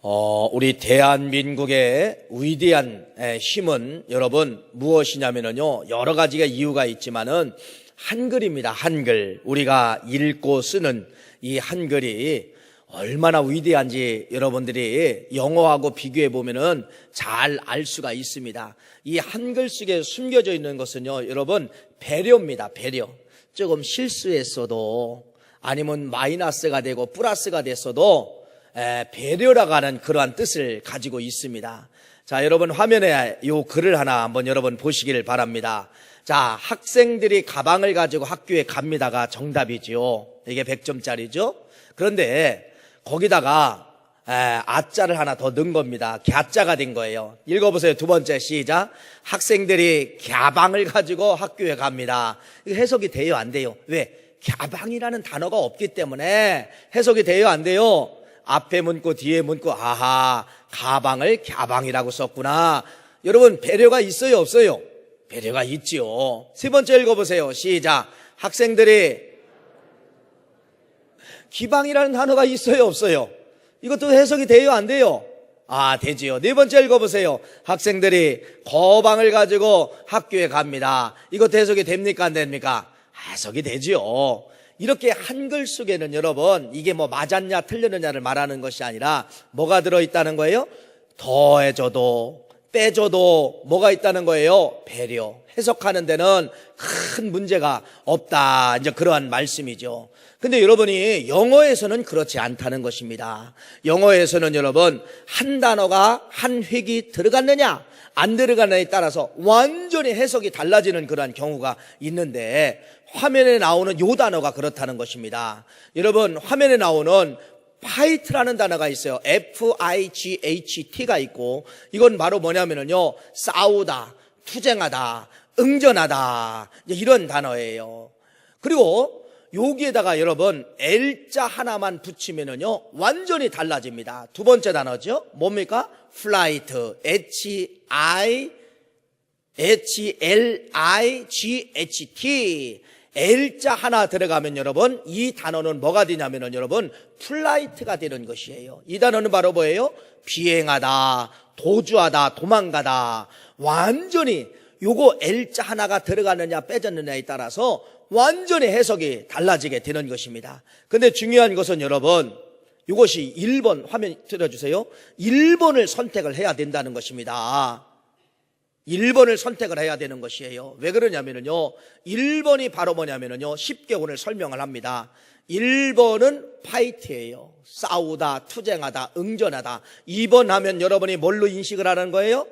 우리 대한민국의 위대한 힘은 여러분 무엇이냐면요, 여러 가지가 이유가 있지만은 한글입니다. 한글. 우리가 읽고 쓰는 이 한글이 얼마나 위대한지 여러분들이 영어하고 비교해 보면은 잘 알 수가 있습니다. 이 한글 속에 숨겨져 있는 것은요, 여러분 배려입니다. 배려. 조금 실수했어도 아니면 마이너스가 되고 플러스가 됐어도 배려라고 하는 그러한 뜻을 가지고 있습니다. 자, 여러분 화면에 이 글을 하나 한번 여러분 보시기를 바랍니다. 자, 학생들이 가방을 가지고 학교에 갑니다가 정답이지요. 이게 100점짜리죠. 그런데 거기다가 아자를 하나 더 넣은 겁니다. 갸자가 된 거예요. 읽어보세요. 두 번째 시작. 학생들이 가방을 가지고 학교에 갑니다. 이거 해석이 돼요, 안 돼요? 왜? 가방이라는 단어가 없기 때문에 해석이 돼요, 안 돼요? 앞에 문구 뒤에 문구, 아하, 가방을 가방이라고 썼구나. 여러분 배려가 있어요, 없어요? 배려가 있지요. 세 번째 읽어보세요. 시작. 학생들이 기방이라는 단어가 있어요, 없어요? 이것도 해석이 돼요, 안 돼요? 되지요. 네 번째 읽어보세요. 학생들이 거방을 가지고 학교에 갑니다. 이것도 해석이 됩니까, 안 됩니까? 해석이 되지요. 이렇게 한글 속에는 여러분 이게 뭐 맞았냐 틀렸느냐를 말하는 것이 아니라 뭐가 들어있다는 거예요? 더해줘도 빼줘도 뭐가 있다는 거예요? 배려. 해석하는 데는 큰 문제가 없다, 이제 그러한 말씀이죠. 근데 여러분이 영어에서는 그렇지 않다는 것입니다. 영어에서는 여러분 한 단어가 한 획이 들어갔느냐 안 들어가느냐에 따라서 완전히 해석이 달라지는 그러한 경우가 있는데, 화면에 나오는 요 단어가 그렇다는 것입니다. 여러분 화면에 나오는 fight라는 단어가 있어요. F-I-G-H-T가 있고, 이건 바로 뭐냐면요, 싸우다, 투쟁하다, 응전하다, 이런 단어예요. 그리고 여기에다가 여러분 L자 하나만 붙이면은요 완전히 달라집니다. 두 번째 단어죠. 뭡니까? flight, H-I-L-I-G-H-T. L자 하나 들어가면 여러분 이 단어는 뭐가 되냐면은 여러분 플라이트가 되는 것이에요. 이 단어는 바로 뭐예요? 비행하다, 도주하다, 도망가다. 완전히 요거 L자 하나가 들어가느냐 빼졌느냐에 따라서 완전히 해석이 달라지게 되는 것입니다. 근데 중요한 것은 여러분 이것이 1번 화면 틀어주세요. 1번을 선택을 해야 된다는 것입니다. 1번을 선택을 해야 되는 것이에요. 왜 그러냐면요, 1번이 바로 뭐냐면요, 쉽게 오늘 설명을 합니다. 1번은 파이트예요. 싸우다, 투쟁하다, 응전하다. 2번 하면 여러분이 뭘로 인식을 하는 거예요?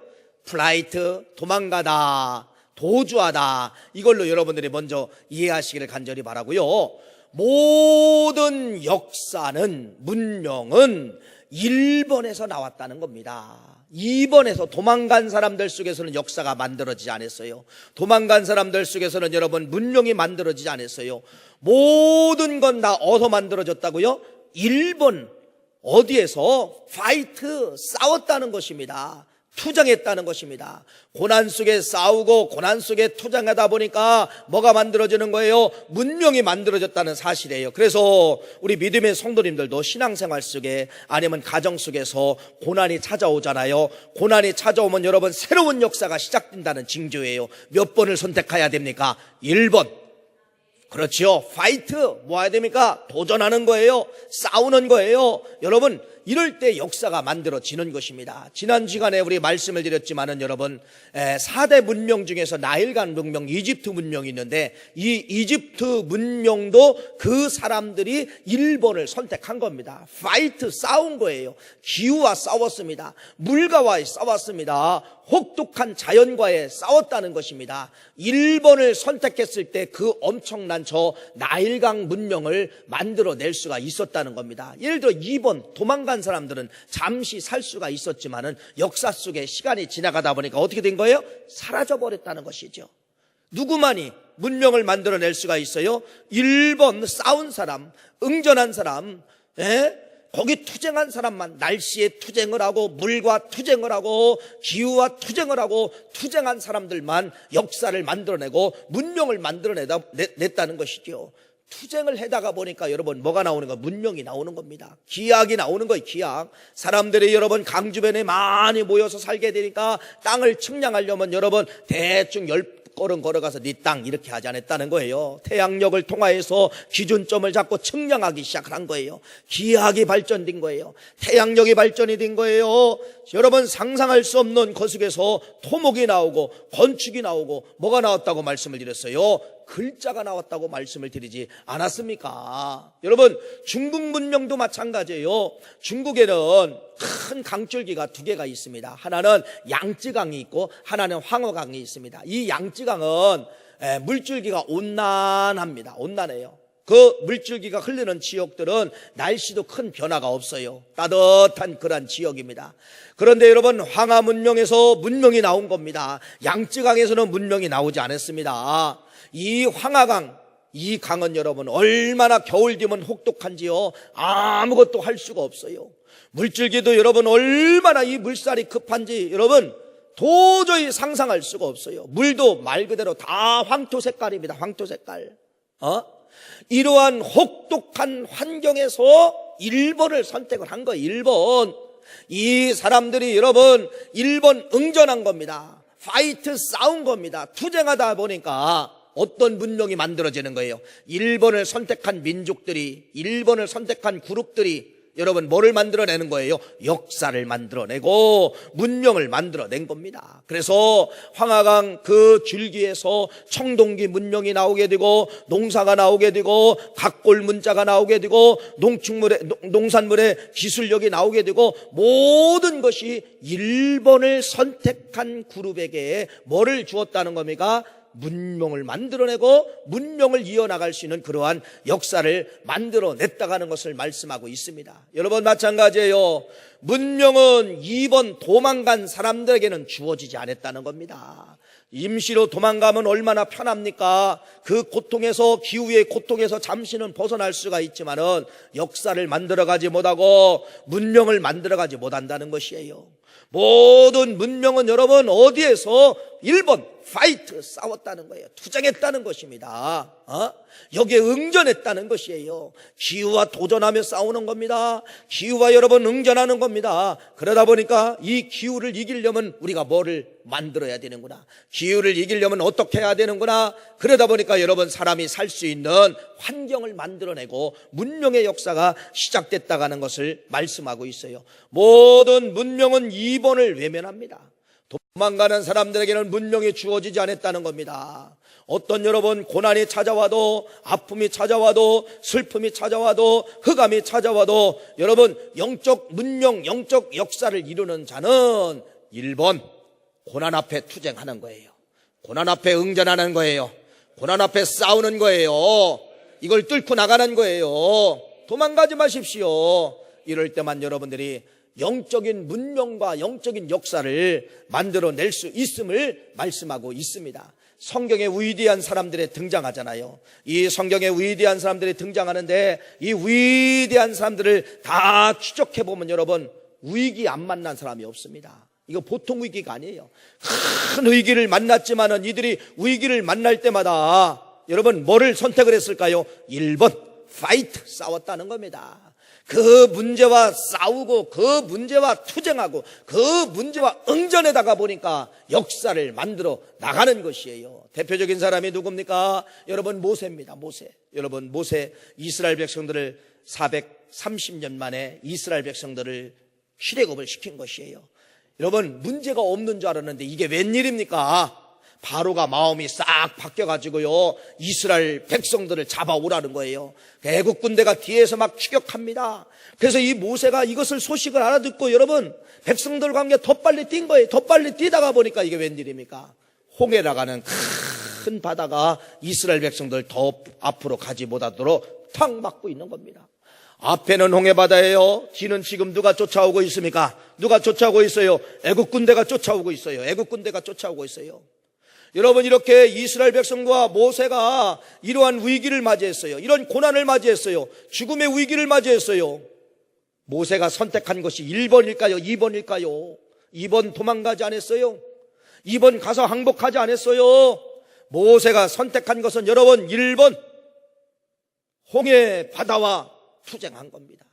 플라이트, 도망가다, 도주하다. 이걸로 여러분들이 먼저 이해하시기를 간절히 바라고요. 모든 역사는, 문명은 1번에서 나왔다는 겁니다. 2번에서 도망간 사람들 속에서는 역사가 만들어지지 않았어요. 도망간 사람들 속에서는 여러분 문명이 만들어지지 않았어요. 모든 건 다 어디서 만들어졌다고요? 1번 어디에서? 파이트, 싸웠다는 것입니다. 투쟁했다는 것입니다. 고난 속에 싸우고 고난 속에 투쟁하다 보니까 뭐가 만들어지는 거예요? 문명이 만들어졌다는 사실이에요. 그래서 우리 믿음의 성도님들도 신앙생활 속에 아니면 가정 속에서 고난이 찾아오잖아요. 고난이 찾아오면 여러분 새로운 역사가 시작된다는 징조예요. 몇 번을 선택해야 됩니까? 1번. 그렇지요. 파이트, 뭐 해야 됩니까? 도전하는 거예요. 싸우는 거예요. 여러분 이럴 때 역사가 만들어지는 것입니다. 지난 시간에 우리 말씀을 드렸지만은 여러분 4대 문명 중에서 나일간 문명, 이집트 문명이 있는데 이 이집트 문명도 그 사람들이 1번을 선택한 겁니다. 파이트, 싸운 거예요. 기후와 싸웠습니다. 물과와 싸웠습니다. 혹독한 자연과의 싸웠다는 것입니다. 1번을 선택했을 때 그 엄청난 저 나일강 문명을 만들어낼 수가 있었다는 겁니다. 예를 들어 2번 도망간 사람들은 잠시 살 수가 있었지만은 역사 속에 시간이 지나가다 보니까 어떻게 된 거예요? 사라져버렸다는 것이죠. 누구만이 문명을 만들어낼 수가 있어요? 1번 싸운 사람, 응전한 사람, 거기 투쟁한 사람만, 날씨에 투쟁을 하고 물과 투쟁을 하고 기후와 투쟁을 하고 투쟁한 사람들만 역사를 만들어내고 문명을 만들어냈다는 것이죠. 투쟁을 해다가 보니까 여러분 뭐가 나오는 거예요? 문명이 나오는 겁니다. 기약이 나오는 거예요. 기약. 사람들이 여러분 강 주변에 많이 모여서 살게 되니까 땅을 측량하려면 여러분 대충 10걸음 걸어가서 네 땅 이렇게 하지 않았다는 거예요. 태양력을 통하여서 기준점을 잡고 측량하기 시작한 거예요. 기약이 발전된 거예요. 태양력이 발전이 된 거예요. 여러분 상상할 수 없는 것 속에서 토목이 나오고 건축이 나오고 뭐가 나왔다고 말씀을 드렸어요? 글자가 나왔다고 말씀을 드리지 않았습니까? 여러분 중국 문명도 마찬가지예요. 중국에는 큰 강줄기가 두 개가 있습니다. 하나는 양쯔강이 있고 하나는 황허강이 있습니다. 이 양쯔강은 물줄기가 온난합니다. 온난해요. 그 물줄기가 흐르는 지역들은 날씨도 큰 변화가 없어요. 따뜻한 그런 지역입니다. 그런데 여러분 황하 문명에서 문명이 나온 겁니다. 양쯔강에서는 문명이 나오지 않았습니다. 이 황하강, 이 강은 여러분 얼마나 겨울 되면 혹독한지요. 아무것도 할 수가 없어요. 물줄기도 여러분 얼마나 이 물살이 급한지 여러분 도저히 상상할 수가 없어요. 물도 말 그대로 다 황토 색깔입니다. 황토 색깔. 이러한 혹독한 환경에서 일본을 선택을 한 거예요. 일본. 이 사람들이 여러분 일본 응전한 겁니다. 파이트 싸운 겁니다. 투쟁하다 보니까 어떤 문명이 만들어지는 거예요? 일본을 선택한 민족들이, 일본을 선택한 그룹들이 여러분 뭐를 만들어내는 거예요? 역사를 만들어내고 문명을 만들어낸 겁니다. 그래서 황하강 그 줄기에서 청동기 문명이 나오게 되고 농사가 나오게 되고 각골 문자가 나오게 되고 농산물의 기술력이 나오게 되고 모든 것이 일본을 선택한 그룹에게 뭐를 주었다는 겁니까? 문명을 만들어내고 문명을 이어나갈 수 있는 그러한 역사를 만들어냈다가는 것을 말씀하고 있습니다. 여러분 마찬가지예요. 문명은 2번 도망간 사람들에게는 주어지지 않았다는 겁니다. 임시로 도망가면 얼마나 편합니까? 그 고통에서, 기후의 고통에서 잠시는 벗어날 수가 있지만은 역사를 만들어가지 못하고 문명을 만들어가지 못한다는 것이에요. 모든 문명은 여러분 어디에서 1번 파이트 싸웠다는 거예요. 투쟁했다는 것입니다. 여기에 응전했다는 것이에요. 기후와 도전하며 싸우는 겁니다. 기후와 여러분 응전하는 겁니다. 그러다 보니까 이 기후를 이기려면 우리가 뭐를 만들어야 되는구나. 기후를 이기려면 어떻게 해야 되는구나. 그러다 보니까 여러분 사람이 살 수 있는 환경을 만들어내고 문명의 역사가 시작됐다가는 것을 말씀하고 있어요. 모든 문명은 2번을 외면합니다. 도망가는 사람들에게는 문명이 주어지지 않았다는 겁니다. 어떤 여러분 고난이 찾아와도 아픔이 찾아와도 슬픔이 찾아와도 흑암이 찾아와도 여러분 영적 문명, 영적 역사를 이루는 자는 1번 고난 앞에 투쟁하는 거예요. 고난 앞에 응전하는 거예요. 고난 앞에 싸우는 거예요. 이걸 뚫고 나가는 거예요. 도망가지 마십시오. 이럴 때만 여러분들이 영적인 문명과 영적인 역사를 만들어낼 수 있음을 말씀하고 있습니다. 성경에 위대한 사람들이 등장하잖아요. 이 성경에 위대한 사람들이 등장하는데 이 위대한 사람들을 다 추적해보면 여러분 위기 안 만난 사람이 없습니다. 이거 보통 위기가 아니에요. 큰 위기를 만났지만은 이들이 위기를 만날 때마다 여러분 뭐를 선택을 했을까요? 1번 파이트 싸웠다는 겁니다. 그 문제와 싸우고 그 문제와 투쟁하고 그 문제와 응전에다가 보니까 역사를 만들어 나가는 것이에요. 대표적인 사람이 누굽니까? 여러분 모세입니다. 모세. 여러분 모세 이스라엘 백성들을 430년 만에 이스라엘 백성들을 출애굽을 시킨 것이에요. 여러분 문제가 없는 줄 알았는데 이게 웬일입니까? 바로가 마음이 싹 바뀌어가지고요 이스라엘 백성들을 잡아오라는 거예요. 애국 군대가 뒤에서 막 추격합니다. 그래서 이 모세가 이것을 소식을 알아듣고 여러분 백성들과 함께 더 빨리 뛴 거예요. 더 빨리 뛰다가 보니까 이게 웬일입니까? 홍해라가는 큰 바다가 이스라엘 백성들 더 앞으로 가지 못하도록 탁 막고 있는 겁니다. 앞에는 홍해바다예요. 뒤는 지금 누가 쫓아오고 있습니까? 누가 쫓아오고 있어요? 애국 군대가 쫓아오고 있어요. 애국 군대가 쫓아오고 있어요. 여러분 이렇게 이스라엘 백성과 모세가 이러한 위기를 맞이했어요. 이런 고난을 맞이했어요. 죽음의 위기를 맞이했어요. 모세가 선택한 것이 1번일까요? 2번일까요? 2번 도망가지 않았어요. 2번 가서 항복하지 않았어요. 모세가 선택한 것은 여러분 1번 홍해 바다와 투쟁한 겁니다.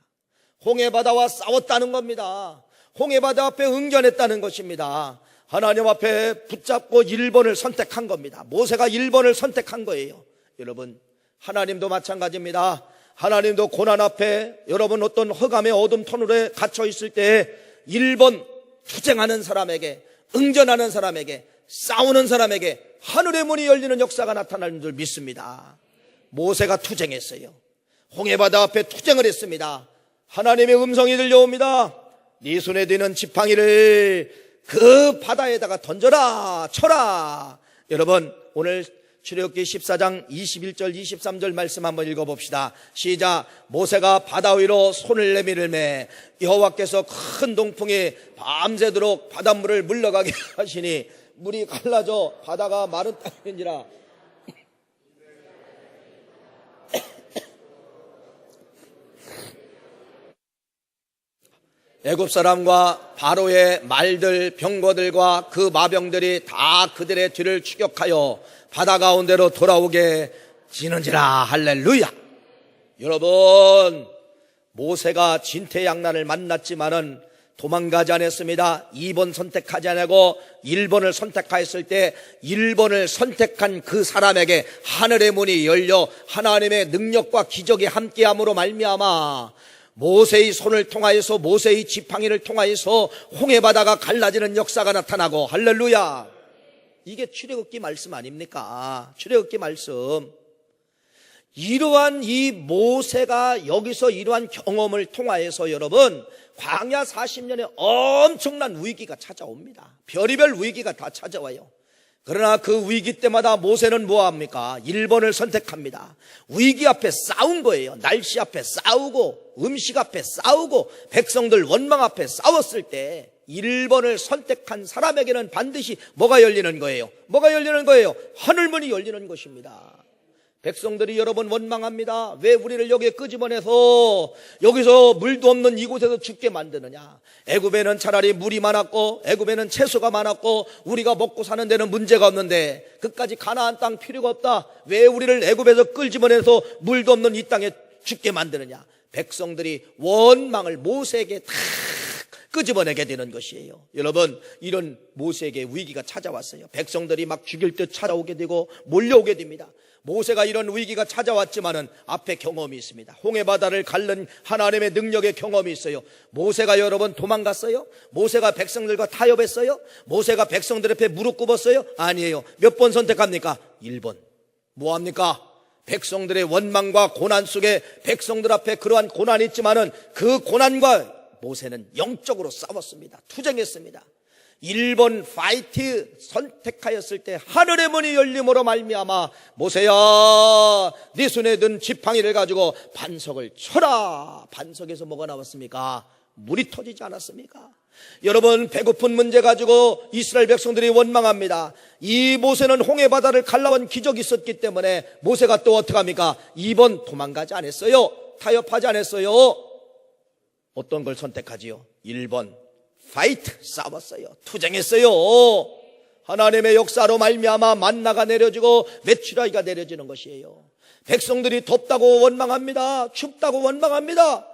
홍해 바다와 싸웠다는 겁니다. 홍해 바다 앞에 응전했다는 것입니다. 하나님 앞에 붙잡고 1번을 선택한 겁니다. 모세가 1번을 선택한 거예요. 여러분, 하나님도 마찬가지입니다. 하나님도 고난 앞에 여러분 어떤 흑암의 어둠 터널에 갇혀 있을 때 1번 투쟁하는 사람에게, 응전하는 사람에게, 싸우는 사람에게 하늘의 문이 열리는 역사가 나타나는 줄 믿습니다. 모세가 투쟁했어요. 홍해바다 앞에 투쟁을 했습니다. 하나님의 음성이 들려옵니다. 네 손에 드는 지팡이를 그 바다에다가 던져라, 쳐라. 여러분, 오늘 출애굽기 14장 21절 23절 말씀 한번 읽어봅시다. 시작. 모세가 바다 위로 손을 내밀매 여호와께서 큰 동풍이 밤새도록 바닷물을 물러가게 하시니 물이 갈라져 바다가 마른 땅인지라. 애굽 사람과 바로의 말들, 병거들과 그 마병들이 다 그들의 뒤를 추격하여 바다 가운데로 돌아오게 지는지라. 할렐루야. 여러분, 모세가 진퇴양난을 만났지만은 도망가지 않았습니다. 2번 선택하지 않고 1번을 선택하였을 때 1번을 선택한 그 사람에게 하늘의 문이 열려 하나님의 능력과 기적이 함께함으로 말미암아 모세의 손을 통하여서, 모세의 지팡이를 통하여서 홍해바다가 갈라지는 역사가 나타나고, 할렐루야. 이게 출애굽기 말씀 아닙니까? 출애굽기 말씀. 이러한 이 모세가 여기서 이러한 경험을 통하여서 여러분, 광야 40년에 엄청난 위기가 찾아옵니다. 별의별 위기가 다 찾아와요. 그러나 그 위기 때마다 모세는 뭐합니까? 1번을 선택합니다. 위기 앞에 싸운 거예요. 날씨 앞에 싸우고, 음식 앞에 싸우고, 백성들 원망 앞에 싸웠을 때 1번을 선택한 사람에게는 반드시 뭐가 열리는 거예요? 뭐가 열리는 거예요? 하늘문이 열리는 것입니다. 백성들이 여러분 원망합니다. 왜 우리를 여기에 끄집어내서 여기서 물도 없는 이곳에서 죽게 만드느냐. 애굽에는 차라리 물이 많았고 애굽에는 채소가 많았고 우리가 먹고 사는 데는 문제가 없는데 그까지 가나안 땅 필요가 없다. 왜 우리를 애굽에서 끌집어내서 물도 없는 이 땅에 죽게 만드느냐. 백성들이 원망을 모세에게 다 끄집어내게 되는 것이에요. 여러분, 이런 모세에게 위기가 찾아왔어요. 백성들이 막 죽일 듯 찾아오게 되고 몰려오게 됩니다. 모세가 이런 위기가 찾아왔지만은 앞에 경험이 있습니다. 홍해바다를 갈른 하나님의 능력의 경험이 있어요. 모세가 여러분 도망갔어요? 모세가 백성들과 타협했어요? 모세가 백성들 앞에 무릎 꿇었어요? 아니에요. 몇 번 선택합니까? 1번. 뭐합니까? 백성들의 원망과 고난 속에 백성들 앞에 그러한 고난이 있지만은 그 고난과 모세는 영적으로 싸웠습니다. 투쟁했습니다. 1번 파이트 선택하였을 때 하늘의 문이 열림으로 말미암아 모세야 네 손에 든 지팡이를 가지고 반석을 쳐라. 반석에서 뭐가 나왔습니까? 물이 터지지 않았습니까? 여러분, 배고픈 문제 가지고 이스라엘 백성들이 원망합니다. 이 모세는 홍해바다를 갈라온 기적이 있었기 때문에 모세가 또 어떻게 합니까? 2번 도망가지 않았어요. 타협하지 않았어요. 어떤 걸 선택하지요? 1번 파이트, 싸웠어요. 투쟁했어요. 하나님의 역사로 말미암아 만나가 내려지고 메추라기가 내려지는 것이에요. 백성들이 덥다고 원망합니다. 춥다고 원망합니다.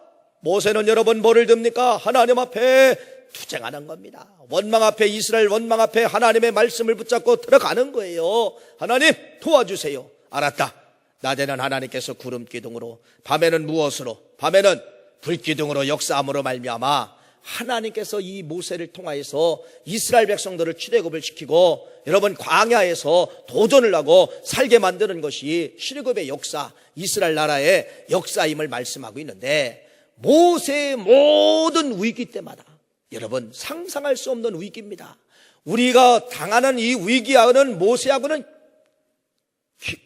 모세는 여러분 뭐를 듭니까? 하나님 앞에 투쟁하는 겁니다. 원망 앞에, 이스라엘 원망 앞에 하나님의 말씀을 붙잡고 들어가는 거예요. 하나님 도와주세요. 알았다. 낮에는 하나님께서 구름 기둥으로, 밤에는 무엇으로? 밤에는 불기둥으로 역사함으로 말미암아 하나님께서 이 모세를 통하여서 이스라엘 백성들을 출애굽을 시키고 여러분 광야에서 도전을 하고 살게 만드는 것이 출애굽의 역사, 이스라엘 나라의 역사임을 말씀하고 있는데, 모세의 모든 위기 때마다 여러분 상상할 수 없는 위기입니다. 우리가 당하는 이 위기하고는 모세하고는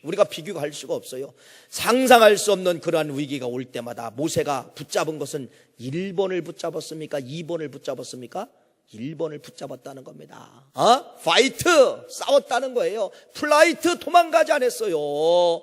우리가 비교가 할 수가 없어요. 상상할 수 없는 그러한 위기가 올 때마다 모세가 붙잡은 것은 1번을 붙잡았습니까? 2번을 붙잡았습니까? 1번을 붙잡았다는 겁니다. 파이트, 싸웠다는 거예요. 플라이트, 도망가지 않았어요.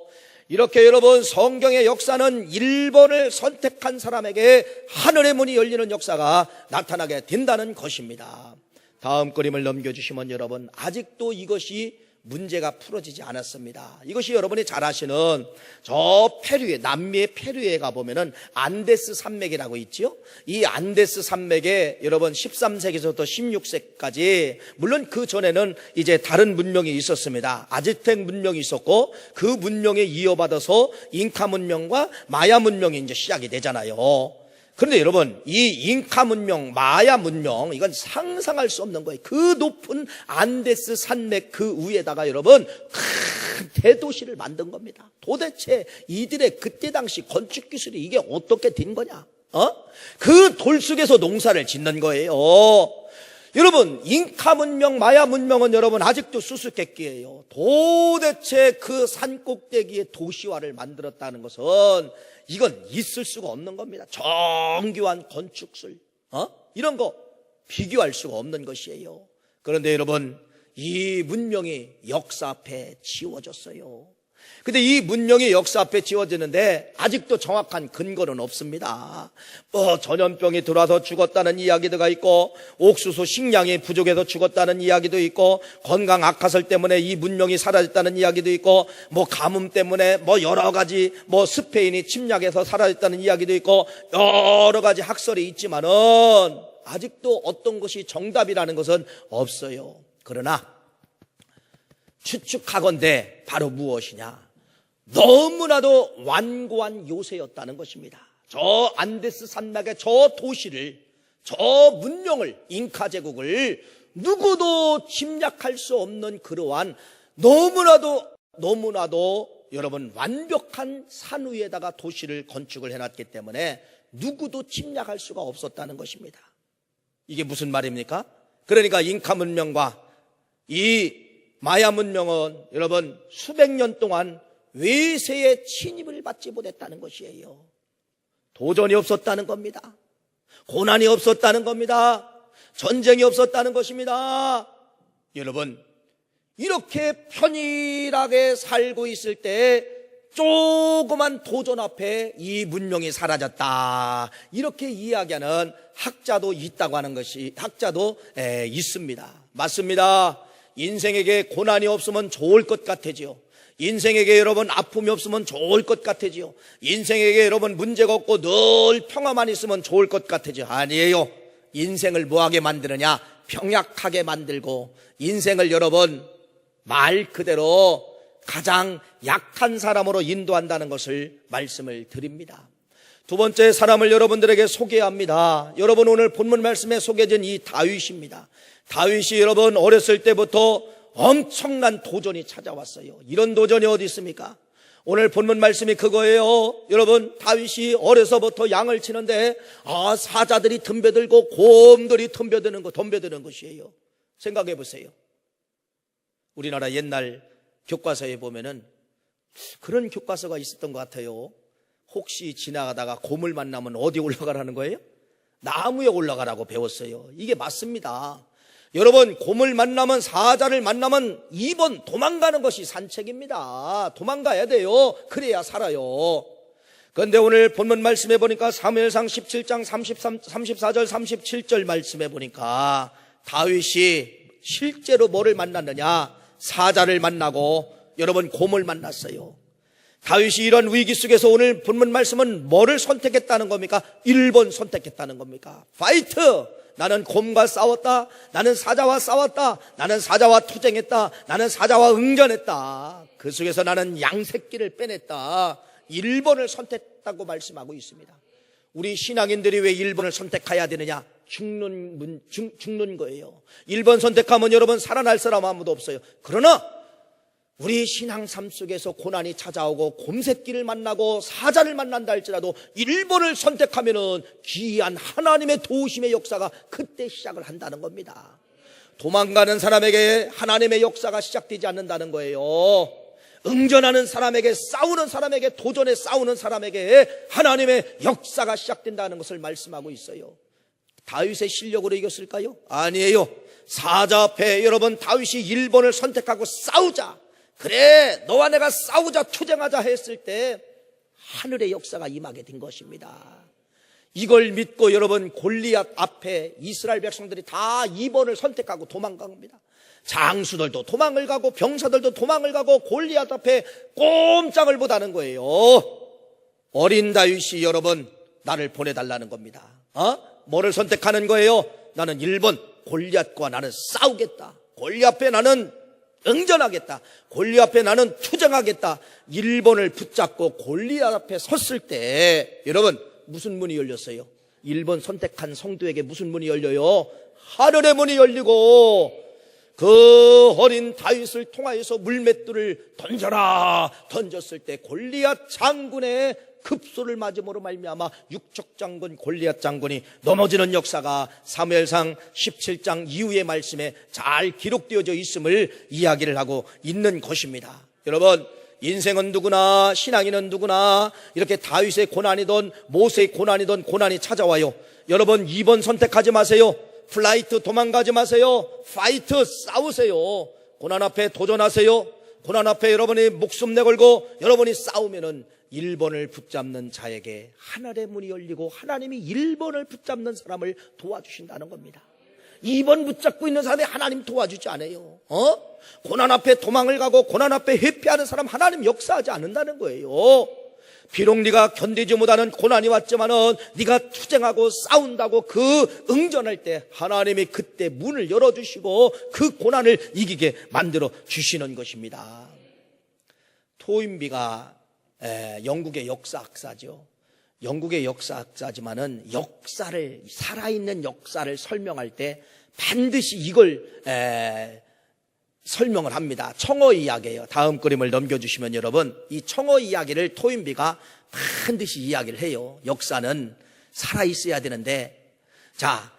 이렇게 여러분 성경의 역사는 1번을 선택한 사람에게 하늘의 문이 열리는 역사가 나타나게 된다는 것입니다. 다음 그림을 넘겨주시면 여러분, 아직도 이것이 문제가 풀어지지 않았습니다. 이것이 여러분이 잘 아시는 저 페루에, 남미의 페루에 가보면은 안데스 산맥이라고 있죠. 이 안데스 산맥에 여러분 13세기부터 16세기까지, 물론 그 전에는 이제 다른 문명이 있었습니다. 아즈텍 문명이 있었고, 그 문명에 이어받아서 잉카 문명과 마야 문명이 이제 시작이 되잖아요. 그런데 여러분, 이 잉카 문명, 마야 문명, 이건 상상할 수 없는 거예요. 그 높은 안데스 산맥 그 위에다가 여러분 큰 대도시를 만든 겁니다. 도대체 이들의 그때 당시 건축 기술이 이게 어떻게 된 거냐? 그 돌 속에서 농사를 짓는 거예요. 여러분, 잉카 문명, 마야 문명은 여러분 아직도 수수께끼예요. 도대체 그 산 꼭대기에 도시화를 만들었다는 것은 이건 있을 수가 없는 겁니다. 정교한 건축술, 이런 거 비교할 수가 없는 것이에요. 그런데 여러분, 이 문명이 역사 앞에 지워졌어요. 근데 이 문명이 역사 앞에 지워지는데 아직도 정확한 근거는 없습니다. 전염병이 들어와서 죽었다는 이야기가 있고, 옥수수 식량이 부족해서 죽었다는 이야기도 있고, 건강 악화설 때문에 이 문명이 사라졌다는 이야기도 있고, 가뭄 때문에 여러 가지 스페인이 침략해서 사라졌다는 이야기도 있고, 여러 가지 학설이 있지만은 아직도 어떤 것이 정답이라는 것은 없어요. 그러나 추측하건대 바로 무엇이냐? 너무나도 완고한 요새였다는 것입니다. 저 안데스 산맥의 저 도시를, 저 문명을, 잉카 제국을 누구도 침략할 수 없는 그러한 너무나도 여러분 완벽한 산 위에다가 도시를 건축을 해놨기 때문에 누구도 침략할 수가 없었다는 것입니다. 이게 무슨 말입니까? 그러니까 잉카 문명과 이 마야 문명은 여러분 수백 년 동안 외세의 침입을 받지 못했다는 것이에요. 도전이 없었다는 겁니다. 고난이 없었다는 겁니다. 전쟁이 없었다는 것입니다. 여러분, 이렇게 편일하게 살고 있을 때 조그만 도전 앞에 이 문명이 사라졌다, 이렇게 이야기하는 학자도 있다고 하는 것이, 학자도 있습니다. 맞습니다. 인생에게 고난이 없으면 좋을 것 같아지요. 인생에게 여러분 아픔이 없으면 좋을 것 같아지요. 인생에게 여러분 문제가 없고 늘 평화만 있으면 좋을 것 같아지요. 아니에요. 인생을 뭐하게 만드느냐? 평약하게 만들고, 인생을 여러분 말 그대로 가장 약한 사람으로 인도한다는 것을 말씀을 드립니다. 두 번째 사람을 여러분들에게 소개합니다. 여러분, 오늘 본문 말씀에 소개된 이 다윗입니다. 다윗이 여러분 어렸을 때부터 엄청난 도전이 찾아왔어요. 이런 도전이 어디 있습니까? 오늘 본문 말씀이 그거예요. 여러분, 다윗이 어려서부터 양을 치는데 사자들이 덤벼들고 곰들이 덤벼드는 것이에요. 생각해 보세요. 우리나라 옛날 교과서에 보면은 그런 교과서가 있었던 것 같아요. 혹시 지나가다가 곰을 만나면 어디 올라가라는 거예요? 나무에 올라가라고 배웠어요. 이게 맞습니다. 여러분, 곰을 만나면, 사자를 만나면 2번 도망가는 것이 산책입니다. 도망가야 돼요. 그래야 살아요. 그런데 오늘 본문 말씀해 보니까 사무엘상 17장 34절 37절 말씀해 보니까 다윗이 실제로 뭐를 만났느냐? 사자를 만나고 여러분 곰을 만났어요. 다윗이 이런 위기 속에서 오늘 본문 말씀은 뭐를 선택했다는 겁니까? 1번 선택했다는 겁니까? 파이트! 나는 곰과 싸웠다. 나는 사자와 싸웠다. 나는 사자와 투쟁했다. 나는 사자와 응전했다. 그 속에서 나는 양새끼를 빼냈다. 1번을 선택했다고 말씀하고 있습니다. 우리 신앙인들이 왜 1번을 선택해야 되느냐? 죽는 거예요. 1번 선택하면 여러분 살아날 사람 아무도 없어요. 그러나 우리 신앙 삶 속에서 고난이 찾아오고 곰새끼를 만나고 사자를 만난다 할지라도 1번을 선택하면은 귀한 하나님의 도우심의 역사가 그때 시작을 한다는 겁니다. 도망가는 사람에게 하나님의 역사가 시작되지 않는다는 거예요. 응전하는 사람에게, 싸우는 사람에게, 도전에 싸우는 사람에게 하나님의 역사가 시작된다는 것을 말씀하고 있어요. 다윗의 실력으로 이겼을까요? 아니에요. 사자 앞에 여러분 다윗이 1번을 선택하고 싸우자, 그래 너와 내가 싸우자, 투쟁하자 했을 때 하늘의 역사가 임하게 된 것입니다. 이걸 믿고 여러분 골리앗 앞에 이스라엘 백성들이 다 2번을 선택하고 도망간 겁니다. 장수들도 도망을 가고 병사들도 도망을 가고 골리앗 앞에 꼼짝을 못하는 거예요. 어린 다윗이 여러분 나를 보내달라는 겁니다. 뭐를 선택하는 거예요? 나는 1번 골리앗과 나는 싸우겠다. 골리앗 앞에 나는 응전하겠다. 골리앗 앞에 나는 투쟁하겠다. 1번을 붙잡고 골리앗 앞에 섰을 때 여러분 무슨 문이 열렸어요? 1번 선택한 성도에게 무슨 문이 열려요? 하늘의 문이 열리고 그 어린 다윗을 통하여서 물맷돌을 던져라 던졌을 때 골리앗 장군의 급소를 맞음으로 말미암아 육적 장군 골리앗 장군이 넘어지는 역사가 사무엘상 17장 이후의 말씀에 잘 기록되어져 있음을 이야기를 하고 있는 것입니다. 여러분 인생은 누구나 신앙인은 누구나 이렇게 다윗의 고난이든 모세의 고난이든 고난이 찾아와요. 여러분 2번 선택하지 마세요. 플라이트 도망가지 마세요. 파이트 싸우세요. 고난 앞에 도전하세요. 고난 앞에 여러분이 목숨 내걸고 여러분이 싸우면은 1번을 붙잡는 자에게 하늘의 문이 열리고 하나님이 1번을 붙잡는 사람을 도와주신다는 겁니다. 2번 붙잡고 있는 사람이 하나님 도와주지 않아요. 고난 앞에 도망을 가고 고난 앞에 회피하는 사람 하나님 역사하지 않는다는 거예요. 비록 네가 견디지 못하는 고난이 왔지만은 네가 투쟁하고 싸운다고 그 응전할 때 하나님이 그때 문을 열어주시고 그 고난을 이기게 만들어 주시는 것입니다. 토인비가 영국의 역사학자죠. 영국의 역사학자지만은 역사를 살아있는 역사를 설명할 때 반드시 이걸 설명을 합니다. 청어 이야기예요. 다음 그림을 넘겨주시면 여러분 이 청어 이야기를 토인비가 반드시 이야기를 해요. 역사는 살아있어야 되는데 자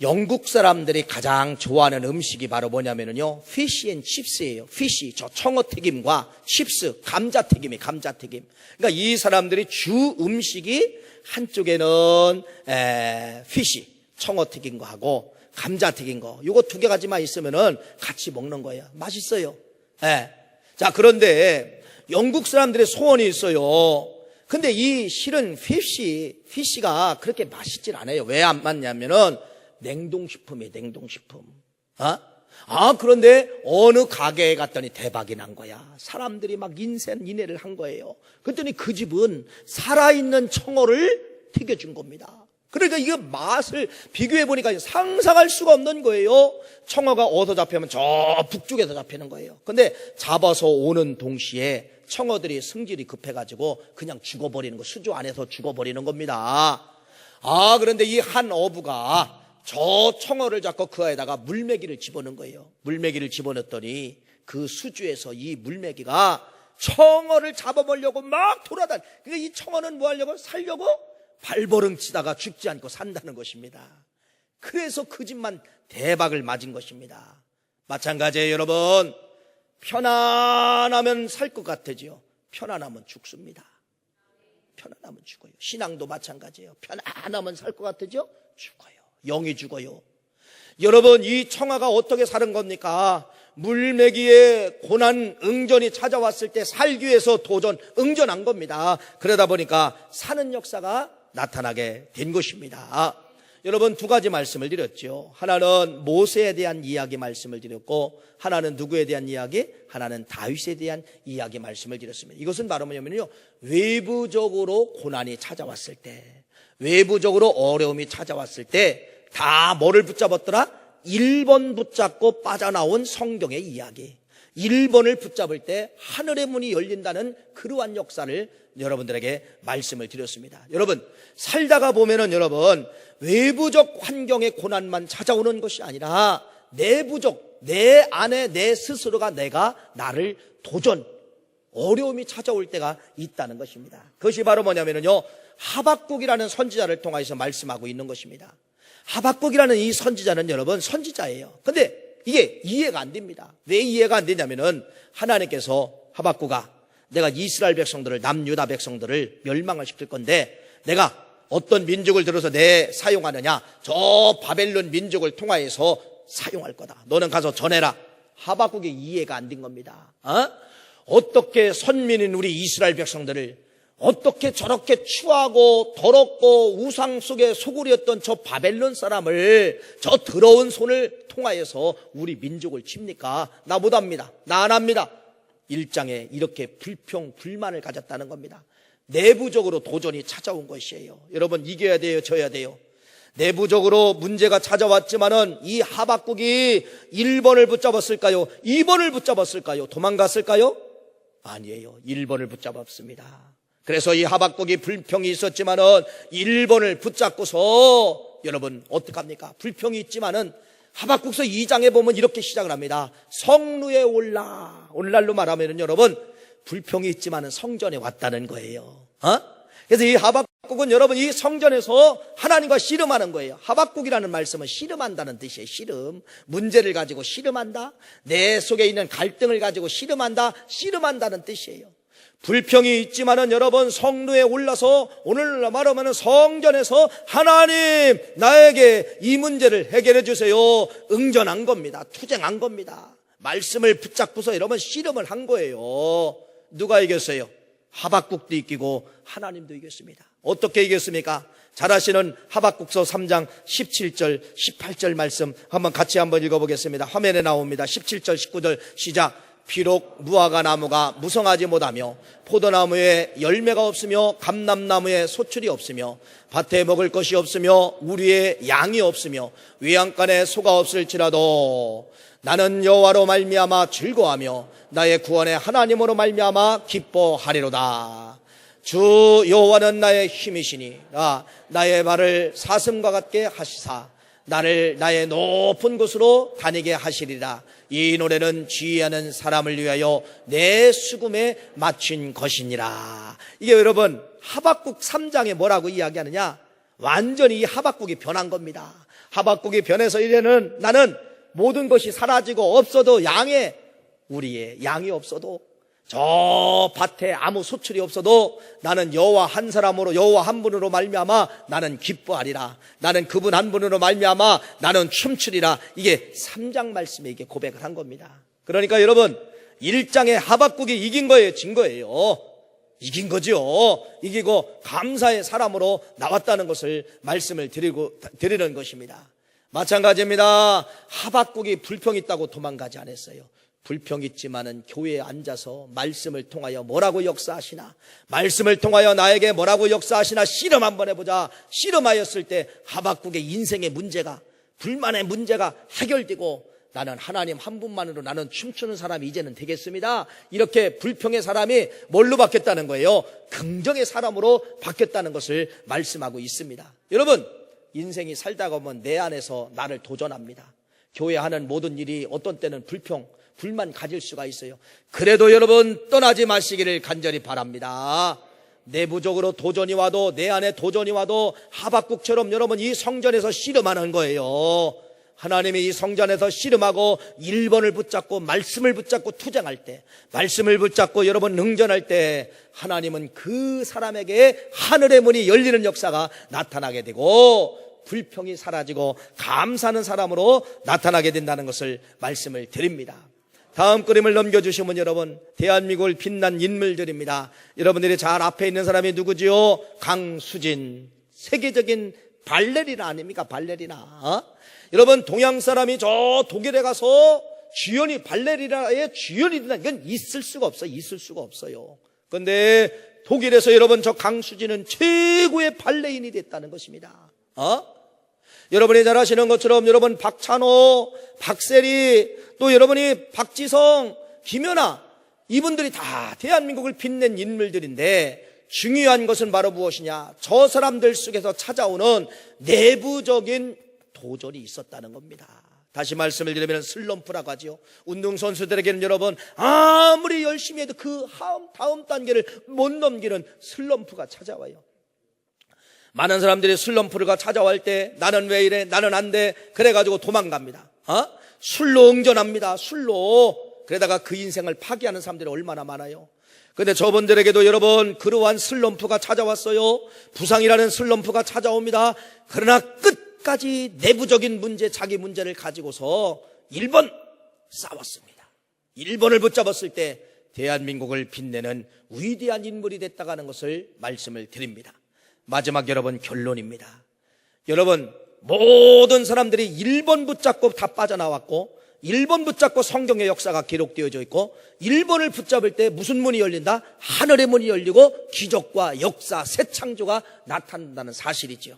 영국 사람들이 가장 좋아하는 음식이 바로 뭐냐면요 피쉬 앤 칩스예요. 피쉬 저 청어 튀김과 칩스 감자튀김이 감자튀김. 그러니까 이 사람들이 주 음식이 한쪽에는 피쉬 청어 튀긴 거 하고 감자 튀긴 거 요거 2가지만 있으면은 같이 먹는 거예요. 맛있어요. 자 그런데 영국 사람들의 소원이 있어요. 근데 이 실은 피쉬가 그렇게 맛있질 않아요. 왜 안 맞냐면은 냉동식품이에요. 냉동식품. 그런데 어느 가게에 갔더니 대박이 난 거야. 사람들이 막 인내를 한 거예요. 그랬더니 그 집은 살아있는 청어를 튀겨준 겁니다. 그러니까 이거 맛을 비교해 보니까 상상할 수가 없는 거예요. 청어가 어디서 잡히면 저 북쪽에서 잡히는 거예요. 근데 잡아서 오는 동시에 청어들이 성질이 급해가지고 그냥 죽어버리는 거, 수조 안에서 죽어버리는 겁니다. 그런데 이 한 어부가 저 청어를 잡고 그 안에다가 물메기를 집어넣은 거예요. 물메기를 집어넣었더니 그 수주에서 이 물메기가 청어를 잡아보려고 막 돌아다니. 그러니까 이 청어는 뭐 하려고? 살려고 발버릉 치다가 죽지 않고 산다는 것입니다. 그래서 그 집만 대박을 맞은 것입니다. 마찬가지예요, 여러분. 편안하면 살 것 같아지요. 편안하면 죽습니다. 편안하면 죽어요. 신앙도 마찬가지예요. 편안하면 살 것 같아지요? 죽어요. 영이 죽어요. 여러분 이 청아가 어떻게 사는 겁니까? 물매기의 고난 응전이 찾아왔을 때 살기 위해서 도전 응전한 겁니다. 그러다 보니까 사는 역사가 나타나게 된 것입니다. 여러분 2가지 말씀을 드렸죠. 하나는 모세에 대한 이야기 말씀을 드렸고 하나는 누구에 대한 이야기? 하나는 다윗에 대한 이야기 말씀을 드렸습니다. 이것은 바로 뭐냐면요 외부적으로 고난이 찾아왔을 때 외부적으로 어려움이 찾아왔을 때 다 뭐를 붙잡았더라? 1번 붙잡고 빠져나온 성경의 이야기. 1번을 붙잡을 때 하늘의 문이 열린다는 그러한 역사를 여러분들에게 말씀을 드렸습니다. 여러분 살다가 보면은 여러분 외부적 환경의 고난만 찾아오는 것이 아니라 내부적 내 안에 내 스스로가 내가 나를 도전 어려움이 찾아올 때가 있다는 것입니다. 그것이 바로 뭐냐면요 하박국이라는 선지자를 통해서 말씀하고 있는 것입니다. 하박국이라는 이 선지자는 여러분 선지자예요. 근데 이게 이해가 안 됩니다. 왜 이해가 안 되냐면은 하나님께서 하박국아 내가 이스라엘 백성들을 남유다 백성들을 멸망을 시킬 건데 내가 어떤 민족을 들어서 내 사용하느냐 저 바벨론 민족을 통하여서 사용할 거다. 너는 가서 전해라. 하박국이 이해가 안 된 겁니다. 어떻게 선민인 우리 이스라엘 백성들을 어떻게 저렇게 추하고 더럽고 우상 속에 소굴이었던 저 바벨론 사람을 저 더러운 손을 통하여서 우리 민족을 칩니까? 나 못합니다. 나 안 합니다. 1장에 이렇게 불평, 불만을 가졌다는 겁니다. 내부적으로 도전이 찾아온 것이에요. 여러분, 이겨야 돼요, 져야 돼요. 내부적으로 문제가 찾아왔지만은 이 하박국이 1번을 붙잡았을까요? 2번을 붙잡았을까요? 도망갔을까요? 아니에요. 1번을 붙잡았습니다. 그래서 이 하박국이 불평이 있었지만은 1번을 붙잡고서 여러분 어떡합니까? 불평이 있지만은 하박국서 2장에 보면 이렇게 시작을 합니다. 성루에 올라. 오늘날로 말하면은 여러분 불평이 있지만은 성전에 왔다는 거예요. 그래서 이 하박국은 여러분 이 성전에서 하나님과 씨름하는 거예요. 하박국이라는 말씀은 씨름한다는 뜻이에요. 씨름. 문제를 가지고 씨름한다. 내 속에 있는 갈등을 가지고 씨름한다. 씨름한다는 뜻이에요. 불평이 있지만은 여러분 성루에 올라서 오늘날 말하면 성전에서 하나님 나에게 이 문제를 해결해 주세요. 응전한 겁니다. 투쟁한 겁니다. 말씀을 붙잡고서 여러분 씨름을 한 거예요. 누가 이겼어요? 하박국도 이기고 하나님도 이겼습니다. 어떻게 이겼습니까? 잘 아시는 하박국서 3장 17절 18절 말씀 같이 한번 읽어보겠습니다. 화면에 나옵니다. 17절 19절 시작. 비록 무화과 나무가 무성하지 못하며 포도나무에 열매가 없으며 감람나무에 소출이 없으며 밭에 먹을 것이 없으며 우리의 양이 없으며 외양간에 소가 없을지라도 나는 여호와로 말미암아 즐거워하며 나의 구원의 하나님으로 말미암아 기뻐하리로다. 주 여호와는 나의 힘이시니 나의 발을 사슴과 같게 하시사 나를 나의 높은 곳으로 다니게 하시리라. 이 노래는 지휘하는 사람을 위하여 내 수금에 맞춘 것이니라. 이게 여러분 하박국 3장에 뭐라고 이야기하느냐? 완전히 이 하박국이 변한 겁니다. 하박국이 변해서 이제는 나는 모든 것이 사라지고 없어도 우리의 양이 없어도 저 밭에 아무 소출이 없어도 나는 여호와 한 사람으로 여호와 한 분으로 말미암아 나는 기뻐하리라. 나는 그분 한 분으로 말미암아 나는 춤추리라. 이게 3장 말씀에 이게 고백을 한 겁니다. 그러니까 여러분 1장에 하박국이 이긴 거예요, 진 거예요. 이긴 거죠. 이기고 감사의 사람으로 나왔다는 것을 말씀을 드리는 것입니다. 마찬가지입니다. 하박국이 불평이 있다고 도망가지 않았어요. 불평 있지만은 교회에 앉아서 말씀을 통하여 뭐라고 역사하시나, 말씀을 통하여 나에게 뭐라고 역사하시나 씨름 한번 해보자. 씨름하였을 때 하박국의 인생의 문제가, 불만의 문제가 해결되고 나는 하나님 한 분만으로 나는 춤추는 사람이 이제는 되겠습니다. 이렇게 불평의 사람이 뭘로 바뀌었다는 거예요? 긍정의 사람으로 바뀌었다는 것을 말씀하고 있습니다. 여러분, 인생이 살다가 보면 내 안에서 나를 도전합니다. 교회 하는 모든 일이 어떤 때는 불만 가질 수가 있어요. 그래도 여러분 떠나지 마시기를 간절히 바랍니다. 내부적으로 도전이 와도, 내 안에 도전이 와도 하박국처럼 여러분 이 성전에서 씨름하는 거예요. 하나님이 이 성전에서 씨름하고 1번을 붙잡고 말씀을 붙잡고 투쟁할 때, 말씀을 붙잡고 여러분 응전할 때 하나님은 그 사람에게 하늘의 문이 열리는 역사가 나타나게 되고 불평이 사라지고 감사하는 사람으로 나타나게 된다는 것을 말씀을 드립니다. 다음 그림을 넘겨주시면 여러분, 대한민국을 빛난 인물들입니다. 여러분들이 잘 앞에 있는 사람이 누구지요? 강수진. 세계적인 발레리나 아닙니까? 발레리나. 여러분, 동양 사람이 저 독일에 가서 발레리나의 주연이 된다. 이건 있을 수가 없어요. 그런데 독일에서 여러분 저 강수진은 최고의 발레인이 됐다는 것입니다. 여러분이 잘 아시는 것처럼 여러분 박찬호, 박세리, 또 여러분이 박지성, 김연아, 이분들이 다 대한민국을 빛낸 인물들인데 중요한 것은 바로 무엇이냐? 저 사람들 속에서 찾아오는 내부적인 도전이 있었다는 겁니다. 다시 말씀을 드리면 슬럼프라고 하죠. 운동선수들에게는 여러분 아무리 열심히 해도 그 다음 단계를 못 넘기는 슬럼프가 찾아와요. 많은 사람들이 슬럼프가 찾아올 때 나는 왜 이래? 나는 안 돼. 그래가지고 도망갑니다. 술로 응전합니다. 술로. 그러다가 그 인생을 파괴하는 사람들이 얼마나 많아요. 근데 저분들에게도 여러분 그러한 슬럼프가 찾아왔어요. 부상이라는 슬럼프가 찾아옵니다. 그러나 끝까지 내부적인 문제, 자기 문제를 가지고서 1번 싸웠습니다. 1번을 붙잡았을 때 대한민국을 빛내는 위대한 인물이 됐다가는 것을 말씀을 드립니다. 마지막 여러분 결론입니다. 여러분 모든 사람들이 1번 붙잡고 다 빠져나왔고 1번 붙잡고 성경의 역사가 기록되어져 있고 1번을 붙잡을 때 무슨 문이 열린다? 하늘의 문이 열리고 기적과 역사, 새 창조가 나타난다는 사실이죠.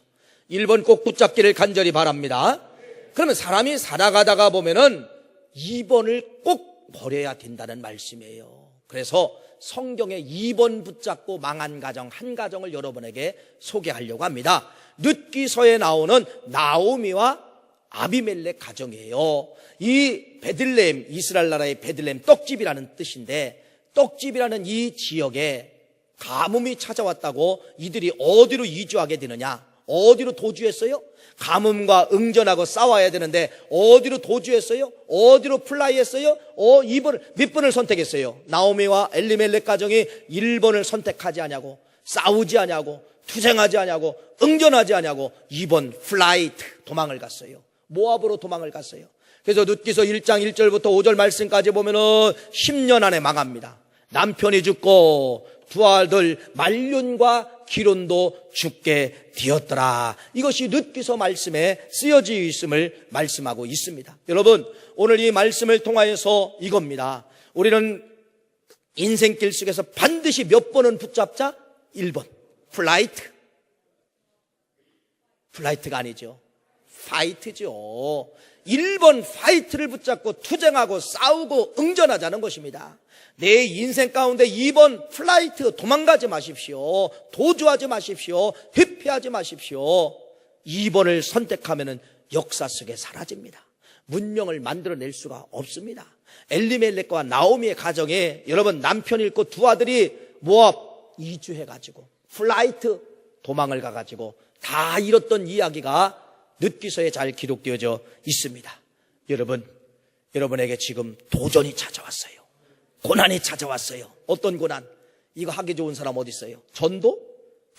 1번 꼭 붙잡기를 간절히 바랍니다. 그러면 사람이 살아가다가 보면은 2번을 꼭 버려야 된다는 말씀이에요. 그래서 성경에 2번 붙잡고 망한 가정 한 가정을 여러분에게 소개하려고 합니다. 룻기서에 나오는 나오미와 아비멜렉 가정이에요. 이 베들레헴, 이스라엘 나라의 베들레헴 떡집이라는 뜻인데 떡집이라는 이 지역에 가뭄이 찾아왔다고 이들이 어디로 이주하게 되느냐? 어디로 도주했어요? 가뭄과 응전하고 싸워야 되는데 어디로 도주했어요? 어디로 플라이했어요? 2번 몇 번을 선택했어요? 나오미와 엘리멜렉 가정이 1번을 선택하지 않냐고, 싸우지 않냐고, 투쟁하지 않냐고, 응전하지 않냐고 2번 플라이트 도망을 갔어요. 모압으로 도망을 갔어요. 그래서 룻기서 1장 1절부터 5절 말씀까지 보면은 10년 안에 망합니다. 남편이 죽고 두 아들 말륜과 기론도 죽게 되었더라. 이것이 룻기서 말씀에 쓰여져 있음을 말씀하고 있습니다. 여러분 오늘 이 말씀을 통하여서 이겁니다. 우리는 인생길 속에서 반드시 몇 번은 붙잡자? 1번 플라이트가 아니죠. 파이트죠. 1번 파이트를 붙잡고 투쟁하고 싸우고 응전하자는 것입니다. 내 인생 가운데 2번 플라이트 도망가지 마십시오. 도주하지 마십시오. 회피하지 마십시오. 2번을 선택하면 역사 속에 사라집니다. 문명을 만들어낼 수가 없습니다. 엘리멜렉과 나오미의 가정에 여러분 남편이 있고 두 아들이 모압 이주해가지고 플라이트 도망을 가가지고 다 잃었던 이야기가 룻기서에 잘 기록되어져 있습니다. 여러분에게 지금 도전이 찾아왔어요. 고난이 찾아왔어요. 어떤 고난? 이거 하기 좋은 사람 어디 있어요? 전도?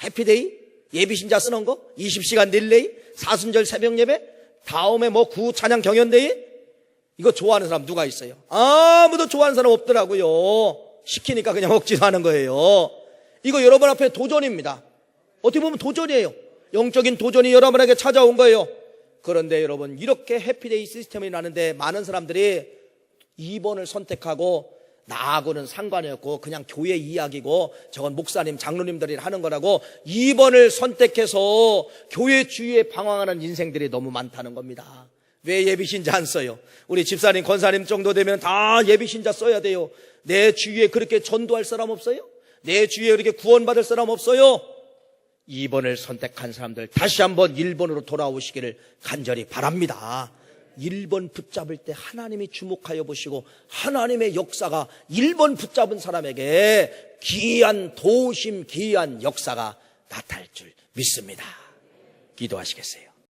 해피데이? 예비신자 쓰는 거? 20시간 릴레이? 사순절 새벽 예배? 다음에 구 찬양 경연대회? 이거 좋아하는 사람 누가 있어요? 아무도 좋아하는 사람 없더라고요. 시키니까 그냥 억지로 하는 거예요. 이거 여러분 앞에 도전입니다. 어떻게 보면 도전이에요. 영적인 도전이 여러분에게 찾아온 거예요. 그런데 여러분 이렇게 해피데이 시스템이 나는데 많은 사람들이 2번을 선택하고 나하고는 상관이 없고 그냥 교회 이야기고 저건 목사님 장로님들이 하는 거라고 2번을 선택해서 교회 주위에 방황하는 인생들이 너무 많다는 겁니다. 왜 예비신자 안 써요? 우리 집사님 권사님 정도 되면 다 예비신자 써야 돼요. 내 주위에 그렇게 전도할 사람 없어요? 내 주위에 그렇게 구원받을 사람 없어요? 2번을 선택한 사람들 다시 한번 1번으로 돌아오시기를 간절히 바랍니다. 1번 붙잡을 때 하나님이 주목하여 보시고 하나님의 역사가 1번 붙잡은 사람에게 귀한 도심, 귀한 역사가 나타날 줄 믿습니다. 기도하시겠어요?